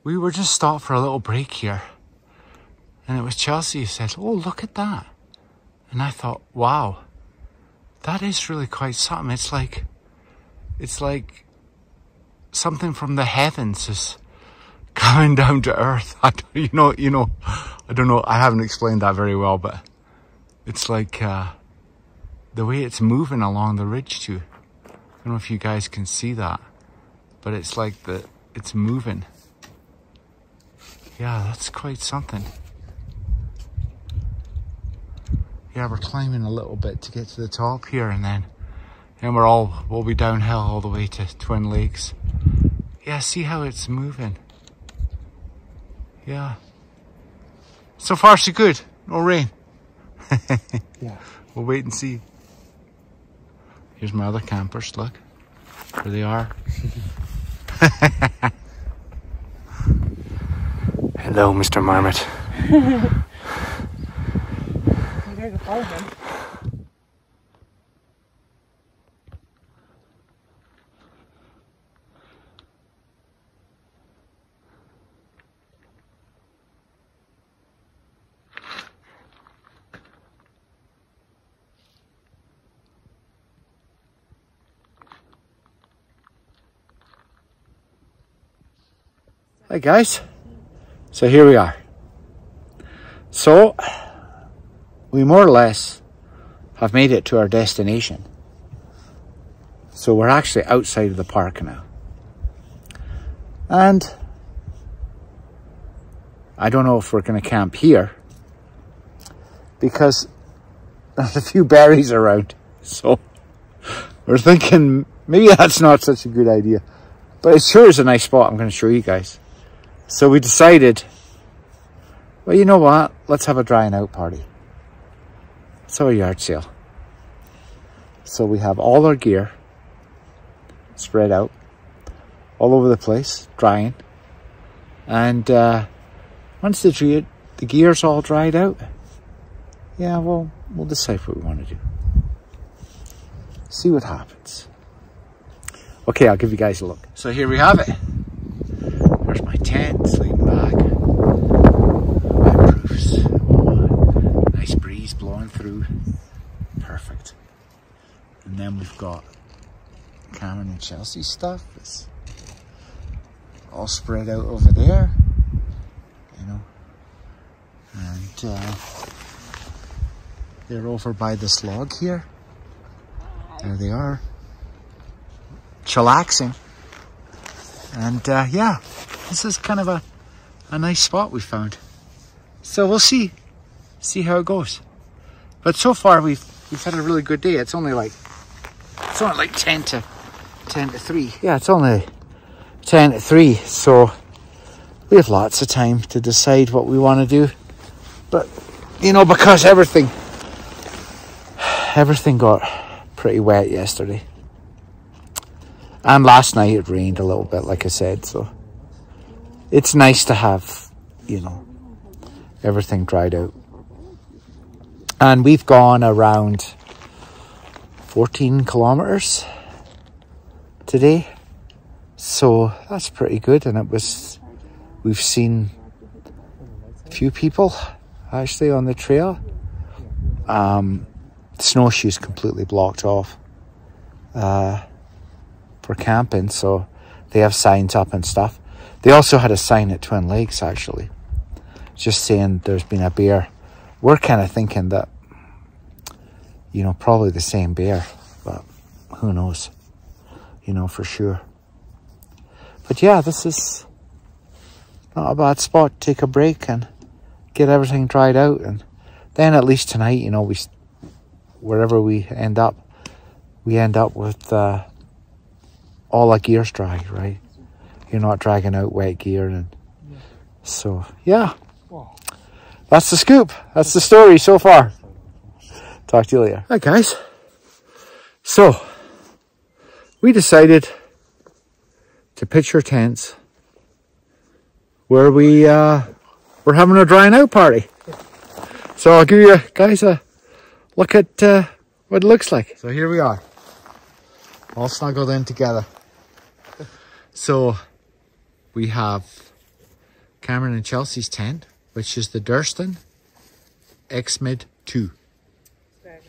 we were just stopped for a little break here. And it was Chelsea who said, oh, look at that. And I thought, wow, that is really quite something. It's like something from the heavens is coming down to earth. I don't know. I haven't explained that very well, but it's like the way it's moving along the ridge too. I don't know if you guys can see that, but it's like it's moving. Yeah, that's quite something. Yeah, we're climbing a little bit to get to the top here, and then we'll be downhill all the way to Twin Lakes. Yeah, see how it's moving. Yeah. So far so good. No rain. Yeah. We'll wait and see. Here's my other campers, look. There they are. Hello, Mr. Marmot. There's a fireman. Hi guys. So here we are. So we more or less have made it to our destination. So we're actually outside of the park now. And I don't know if we're going to camp here because there's a few berries around. So we're thinking maybe that's not such a good idea. But it sure is a nice spot. I'm going to show you guys. So we decided, well, you know what? Let's have a drying out party. Let's have a yard sale. So we have all our gear spread out all over the place, drying. And once the gear's all dried out, yeah, we'll decide what we want to do. See what happens. Okay, I'll give you guys a look. So here we have it. There's my tent, sleeping bag, waterproofs. Oh, nice breeze blowing through. Perfect. And then we've got Cameron and Chelsea's stuff. It's all spread out over there, you know. And they're over by this log here. There they are, chillaxing. And yeah, this is kind of a nice spot we found. So we'll see how it goes. But so far we've had a really good day. It's only like 10 to 3. Yeah, it's only 10 to 3. So we have lots of time to decide what we want to do. But you know, because everything got pretty wet yesterday. And last night it rained a little bit, like I said, so it's nice to have, you know, everything dried out. And we've gone around 14 kilometers today, so that's pretty good. And we've seen a few people actually on the trail. Snowshoes completely blocked off for camping, so they have signs up and stuff. They also had a sign at Twin Lakes actually, just saying there's been a bear. We're kind of thinking that, you know, probably the same bear, but who knows, you know, for sure. But yeah, this is not a bad spot to take a break and get everything dried out. And then at least tonight, you know, wherever we end up with all our gear's dry, right? You're not dragging out wet gear. And so yeah, that's the scoop. That's the story so far. Talk to you later. Hi guys. So we decided to pitch our tents where we're having a drying out party. So I'll give you guys a look at what it looks like. So here we are, all snuggled in together. So we have Cameron and Chelsea's tent, which is the Durston X-Mid 2. Very nice.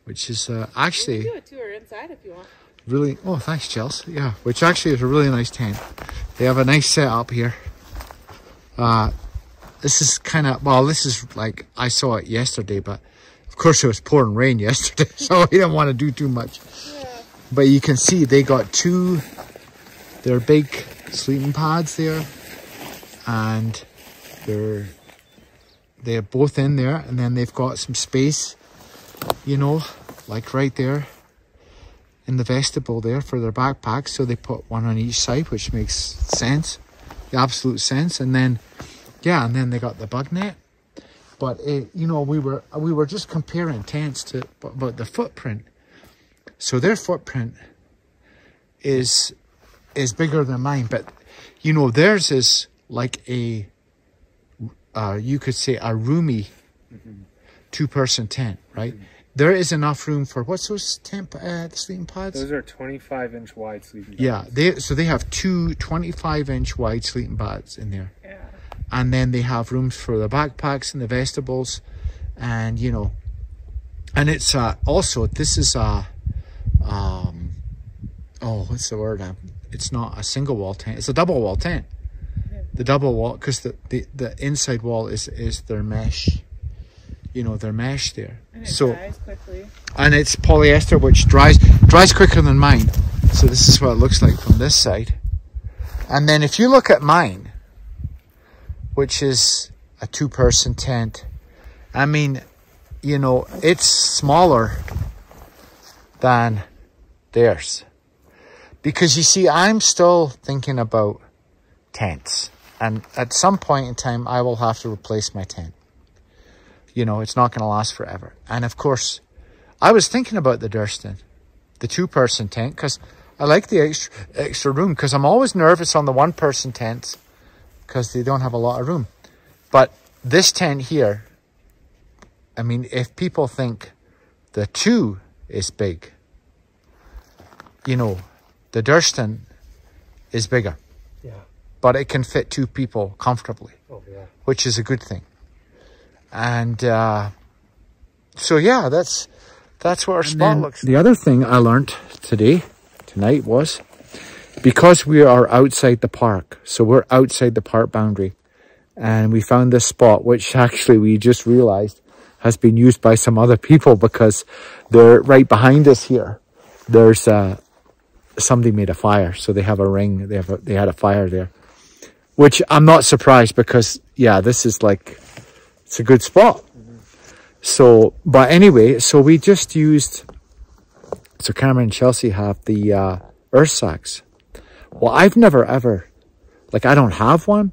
Which is actually... You can do a tour inside if you want. Really... Oh, thanks, Chelsea. Yeah, which actually is a really nice tent. They have a nice setup here. This is kind of... Well, this is like... I saw it yesterday, but of course it was pouring rain yesterday, so we didn't want to do too much. Yeah. But you can see they got two... They're big sleeping pads there. And they're both in there, and then they've got some space, you know, like right there in the vestibule there for their backpacks. So they put one on each side, which makes sense, the absolute sense. And then, yeah, and then they got the bug net. But you know, we were just comparing tents to about the footprint. So their footprint is bigger than mine, but you know, theirs is like a you could say a roomy two-person tent, right? There is enough room for, what's those sleeping pads? Those are 25-inch wide sleeping pads. Yeah, so they have two 25-inch wide sleeping pads in there. Yeah. And then they have rooms for the backpacks and the vestibules, and you know, and it's also, this is a oh, what's the word? It's not a single wall tent, it's a double wall tent. The double wall, because the inside wall is their mesh, you know, their mesh there. And it dries quickly. And it's polyester, which dries quicker than mine. So this is what it looks like from this side. And then if you look at mine, which is a two-person tent, I mean, you know, it's smaller than theirs. Because you see, I'm still thinking about tents. And at some point in time, I will have to replace my tent. You know, it's not going to last forever. And of course, I was thinking about the Durston, the two-person tent, because I like the extra room, because I'm always nervous on the one-person tents, because they don't have a lot of room. But this tent here, I mean, if people think the 2 is big, you know, the Durston is bigger. Yeah. But it can fit 2 people comfortably, which is a good thing. And so yeah, that's what our spot looks like. The other thing I learned tonight was, because we are outside the park, so we're outside the park boundary, and we found this spot, which actually we just realized has been used by some other people, because they're right behind us here. There's somebody made a fire, so they have a ring. They had a fire there. Which I'm not surprised, because, yeah, this is like, it's a good spot. So, but anyway, so we just used, so Cameron and Chelsea have the earth sacks. Well, I've never ever, like, I don't have one.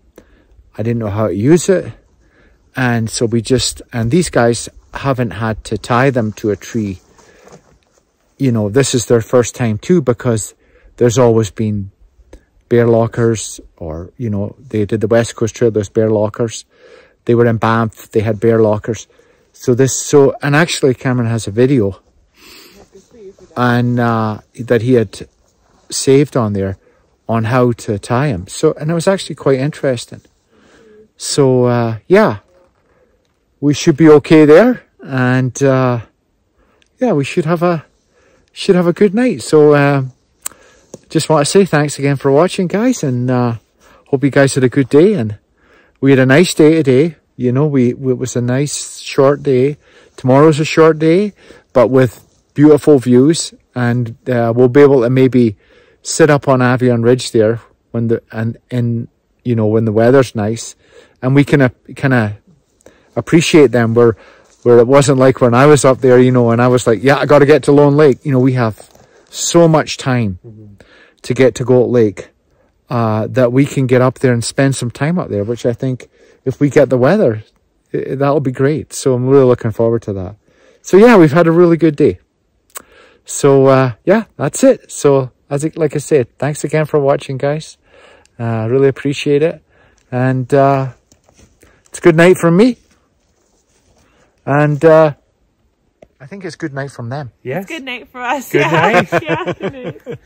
I didn't know how to use it. And so we just, and these guys haven't had to tie them to a tree. You know, this is their first time too, because there's always been bear lockers, or, you know, they did the West Coast Trail, there's bear lockers. They were in Banff, they had bear lockers. So and actually Cameron has a video and that he had saved on there on how to tie them. So, and it was actually quite interesting. So, yeah, we should be okay there. And, yeah, we should have a good night. So, just want to say thanks again for watching, guys, and hope you guys had a good day. And we had a nice day today. You know, it was a nice short day. Tomorrow's a short day, but with beautiful views, and we'll be able to maybe sit up on Avion Ridge there when you know, when the weather's nice, and we can kind of appreciate them where it wasn't like when I was up there, you know, and I was like, yeah, I got to get to Lone Lake. You know, we have so much time to get to Goat Lake, that we can get up there and spend some time up there, which I think if we get the weather, that'll be great. So I'm really looking forward to that. So yeah, we've had a really good day. So yeah, that's it. So like I said, thanks again for watching, guys. Really appreciate it. And it's good night from me. And I think it's good night from them. Yes. It's good night for us. Good night. Yeah, good night.